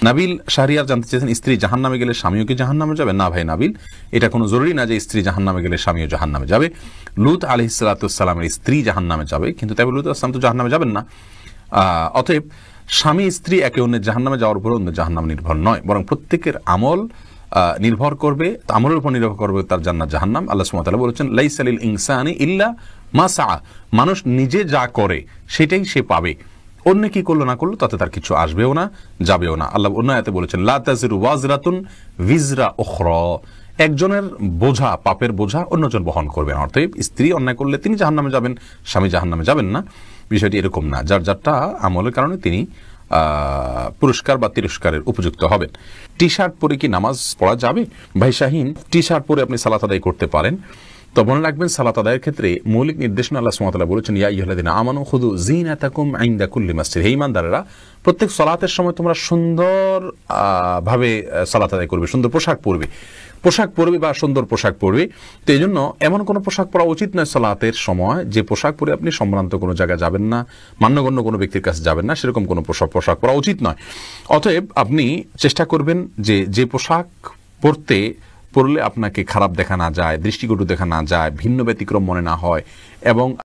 নাবিল শাহরিয়ার জানতে চেয়েছেন, স্ত্রী জাহান্নামে গেলে স্বামীও কি জাহান্নামে যাবে? না ভাই নাবিল, এটা কোনো জরুরি না যে স্ত্রী জাহান্নামে গেলে স্বামীও জাহান্নামে যাবে। লূত আলাইহিস সালামের স্ত্রী জাহান্নামে যাবে, কিন্তু তাই লূত আসলাম তো জাহান্নামে যাবেন না। অতএব স্বামী স্ত্রী একে অন্যের জাহান্নামে যাওয়ার উপর অন্য জাহান্নাম নির্ভর নয়, বরং প্রত্যেকের আমল নির্ভর করবে, আমলের উপর নির্ভর করবে তার জান্নাত জাহান্নাম। আল্লাহ সুবহানাহু ওয়া তাআলা বলেছেন, লাইসা লিল ইনসানি ইল্লা মা সাআ, মানুষ নিজে যা করে সেটাই সে পাবে, অন্য কি করলো না করলো তাতে তার কিছু আসবেও না যাবেও না। আল্লাহ অন্য আয়াতে বলেছেন, লা তাজিরু ওয়াজরাতুন ভিজরা উখরা, একজনের বোঝা, পাপের বোঝা অন্যজন বহন করবে না। অর্থাৎ স্ত্রী অন্যায় করলে তিনি জাহান্নামে যাবেন, স্বামী জাহান্নামে যাবেন না, বিষয়টি এরকম না। যার যারটা আমলের কারণে তিনি পুরস্কার বা তিরস্কারের উপযুক্ত হবেন। টি শার্ট পরে কি নামাজ পড়া যাবে? ভাই শাহিন, টি শার্ট পরে আপনি সালাত আদায় করতে পারেন, তো মনে রাখবেন সালাত আদায়ের ক্ষেত্রে মৌলিক নির্দেশনা আল্লাহ সুবহানাহু ওয়া তাআলা বলেছেন, ইয়া আইয়ুহাল্লাযীনা আমানু খুযু যিনাতাকুম ইনদা কুল্লি মাসজিদ, হে ঈমানদারেরা প্রত্যেক সালাতের সময় তোমরা সুন্দর ভাবে সালাত আদায় করবে, সুন্দর পোশাক পরবে বা সুন্দর পোশাক পরবে। তো এই জন্য এমন কোনো পোশাক পরা উচিত নয় সালাতের সময় যে পোশাক পরে আপনি সম্ভ্রান্ত কোনো জায়গায় যাবেন না, মান্যগণ্য কোনো ব্যক্তির কাছে যাবেন না, সেরকম কোনো পোশাক পরা উচিত নয়। অতএব আপনি চেষ্টা করবেন যে পোশাক পরলে আপনাকে খারাপ দেখা না যায়, দৃষ্টিকটু দেখা না যায়, ভিন্ন ব্যতিক্রম মনে না হয়, এবং